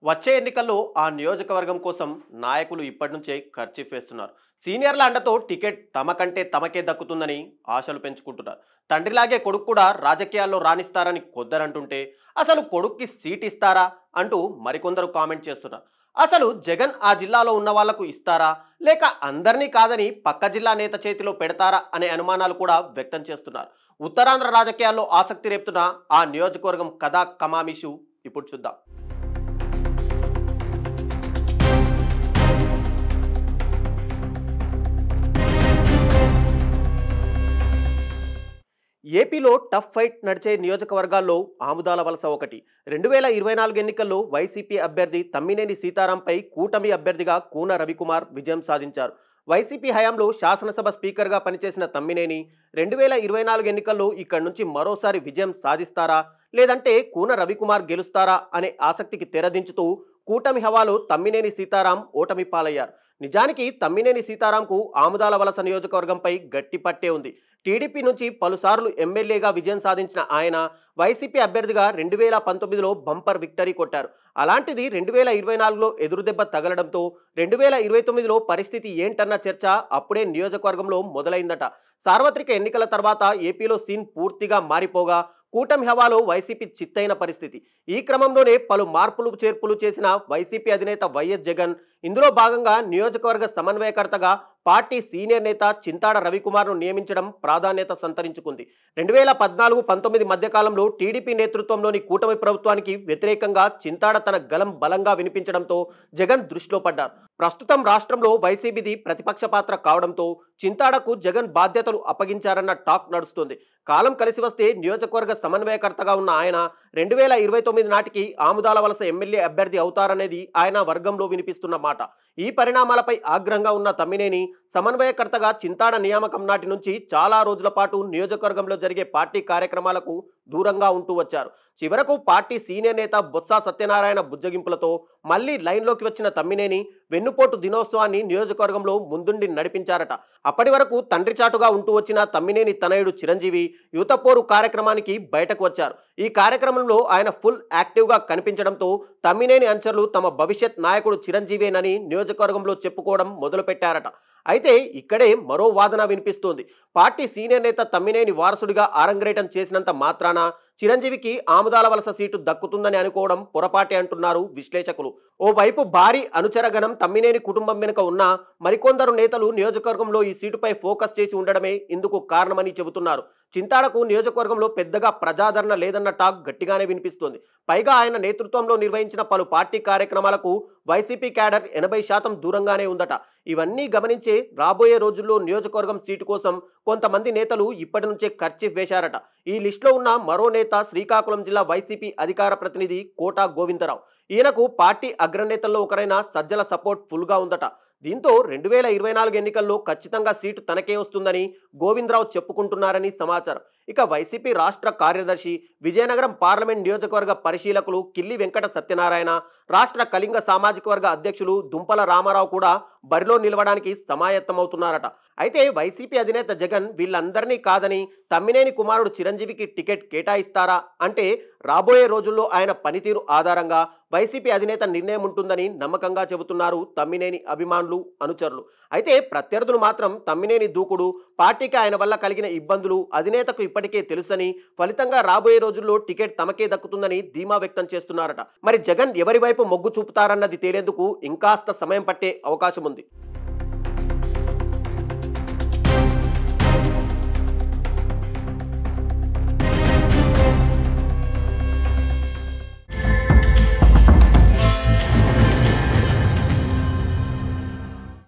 వచ్చే ఎన్నికల్లో ఆ నియోజకవర్గం కోసం నాయకులు ఇప్పటి నుంచే ఖర్చు వేస్తున్నారు. సీనియర్ల అండతో టికెట్ తమకంటే తమకే దక్కుతుందని ఆశలు పెంచుకుంటున్నారు. తండ్రిలాగే కొడుకు కూడా రాజకీయాల్లో రాణిస్తారని కొందరంటుంటే అసలు కొడుక్కి సీట్ ఇస్తారా అంటూ మరికొందరు కామెంట్ చేస్తున్నారు. అసలు జగన్ ఆ జిల్లాలో ఉన్న వాళ్లకు ఇస్తారా, లేక అందరినీ కాదని పక్క జిల్లా నేత చేతిలో పెడతారా అనే అనుమానాలు కూడా వ్యక్తం చేస్తున్నారు. ఉత్తరాంధ్ర రాజకీయాల్లో ఆసక్తి రేపుతున్న ఆ నియోజకవర్గం కథా కమామిషు ఇప్పుడు చూద్దాం. ఏపీలో టఫ్ ఫైట్ నడిచే నియోజకవర్గాల్లో ఆముదాల వలస ఒకటి. 2024 ఎన్నికల్లో వైసీపీ అభ్యర్థి తమ్మినేని సీతారాంపై కూటమి అభ్యర్థిగా కూన రవికుమార్ విజయం సాధించారు. వైసీపీ హయాంలో శాసనసభ స్పీకర్గా పనిచేసిన తమ్మినేని 2024 ఎన్నికల్లో ఇక్కడి నుంచి మరోసారి విజయం సాధిస్తారా, లేదంటే కూన రవికుమార్ గెలుస్తారా అనే ఆసక్తికి తెరదించుతూ కూటమి హవాలో తమ్మినేని సీతారాం ఓటమి పాలయ్యారు. నిజానికి తమ్మినేని సీతారాంకు ఆముదాల వలస నియోజకవర్గంపై గట్టి పట్టే ఉంది. టీడీపీ నుంచి పలుసార్లు ఎమ్మెల్యేగా విజయం సాధించిన ఆయన వైసీపీ అభ్యర్థిగా 2019లో బంపర్ విక్టరీ కొట్టారు. అలాంటిది 2024లో ఎదురుదెబ్బ తగలడంతో 2029లో పరిస్థితి ఏంటన్న చర్చ అప్పుడే నియోజకవర్గంలో మొదలైందట. సార్వత్రిక ఎన్నికల తర్వాత ఏపీలో సీన్ పూర్తిగా మారిపోగా కూటమి హవాలో వైసీపీ చిత్తైన పరిస్థితి. ఈ క్రమంలోనే పలు మార్పులు చేర్పులు చేసిన వైసీపీ అధినేత వైఎస్ జగన్ ఇందులో భాగంగా నియోజకవర్గ సమన్వయకర్తగా పార్టీ సీనియర్ నేత చింతాడ రవికుమార్ను నియమించడం ప్రాధాన్యత సంతరించుకుంది. 2014-19 మధ్యకాలంలో టీడీపీ నేతృత్వంలోని కూటమి ప్రభుత్వానికి వ్యతిరేకంగా చింతాడ తన గలం బలంగా వినిపించడంతో జగన్ దృష్టిలో పడ్డారు. ప్రస్తుతం రాష్ట్రంలో వైసీపీది ప్రతిపక్ష పాత్ర కావడంతో చింతాడకు జగన్ బాధ్యతలు అప్పగించారన్న టాక్ నడుస్తుంది. కాలం కలిసి వస్తే నియోజకవర్గ సమన్వయకర్తగా ఉన్న ఆయన 2029 నాటికి ఆముదాల వలస ఎమ్మెల్యే అభ్యర్థి అవుతారనేది ఆయన వర్గంలో వినిపిస్తున్న మాట. ఈ పరిణామాలపై ఆగ్రహంగా ఉన్న తమ్మినేని సమన్వయకర్తగా చింతాడ నియామకం నాటి నుంచి చాలా రోజుల పాటు నియోజకవర్గంలో జరిగే పార్టీ కార్యక్రమాలకు దూరంగా ఉంటూ వచ్చారు. చివరకు పార్టీ సీనియర్ నేత బొత్స సత్యనారాయణ బుజ్జగింపులతో మళ్లీ లైన్లోకి వచ్చిన తమ్మినేని వెన్నుపోటు దినోత్సవాన్ని నియోజకవర్గంలో ముందుండి నడిపించారట. అప్పటి వరకు తండ్రి చాటుగా ఉంటూ వచ్చిన తమ్మినేని తనయుడు చిరంజీవి యువతపోరు కార్యక్రమానికి బయటకు వచ్చారు. ఈ కార్యక్రమంలో ఆయన ఫుల్ యాక్టివ్గా కనిపించడంతో తమ్మినేని అనుచరులు తమ భవిష్యత్ నాయకుడు చిరంజీవేనని నియోజకవర్గంలో చెప్పుకోవడం మొదలుపెట్టారట. అయితే ఇక్కడే మరో వాదన వినిపిస్తోంది. పార్టీ సీనియర్ నేత తమ్మినేని వారసుడిగా ఆరంగరేటం చేసినంత మాత్రాన చిరంజీవికి ఆముదాల వలస సీటు దక్కుతుందని అనుకోవడం పొరపాటే అంటున్నారు విశ్లేషకులు. ఓవైపు భారీ అనుచరగణం తమ్మినేని కుటుంబం వెనుక ఉన్నా మరికొందరు నేతలు నియోజకవర్గంలో ఈ సీటుపై ఫోకస్ చేసి ఉండడమే ఇందుకు కారణమని చెబుతున్నారు. చింతాడకు నియోజకవర్గంలో పెద్దగా ప్రజాదరణ లేదన్న టాక్ గట్టిగానే వినిపిస్తోంది. పైగా ఆయన నేతృత్వంలో నిర్వహించిన పలు పార్టీ కార్యక్రమాలకు వైసీపీ క్యాడర్ 80% దూరంగానే ఉందట. ఇవన్నీ గమనించే రాబోయే రోజుల్లో నియోజకవర్గం సీటు కోసం కొంతమంది నేతలు ఇప్పటి నుంచే ఖర్చీఫ్ వేశారట. ఈ లిస్టులో ఉన్న మరో నేత శ్రీకాకుళం జిల్లా వైసీపీ అధికార ప్రతినిధి కోటా గోవిందరావు. ఈయనకు పార్టీ అగ్రనేతల్లో ఒకరైన సజ్జల సపోర్ట్ ఫుల్గా ఉందట. దీంతో 2024 ఎన్నికల్లో ఖచ్చితంగా సీటు తనకే వస్తుందని గోవిందరావు చెప్పుకుంటున్నారని సమాచారం. ఇక వైసీపీ రాష్ట్ర కార్యదర్శి, విజయనగరం పార్లమెంట్ నియోజకవర్గ పరిశీలకులు కిల్లి వెంకట సత్యనారాయణ, రాష్ట్ర కళింగ సామాజిక వర్గ అధ్యక్షులు దుంపల రామారావు కూడా బరిలో నిలవడానికి సమాయత్తమవుతున్నారట. అయితే వైసీపీ అధినేత జగన్ వీళ్ళందరినీ కాదని తమ్మినేని కుమారుడు చిరంజీవికి టికెట్ కేటాయిస్తారా అంటే రాబోయే రోజుల్లో ఆయన పనితీరు ఆధారంగా వైసీపీ అధినేత నిర్ణయం ఉంటుందని నమ్మకంగా చెబుతున్నారు తమ్మినేని అభిమానులు, అనుచరులు. అయితే ప్రత్యర్థులు మాత్రం తమ్మినేని దూకుడు, పార్టీకి ఆయన వల్ల కలిగిన ఇబ్బందులు అధినేతకు ఇప్పటికే తెలుసని, ఫలితంగా రాబోయే రోజుల్లో టికెట్ తమకే దక్కుతుందని ధీమా వ్యక్తం చేస్తున్నారట. మరి జగన్ ఎవరి వైపు మొగ్గు చూపుతారన్నది తేలేందుకు ఇంకాస్త సమయం పట్టే అవకాశం ఉంది.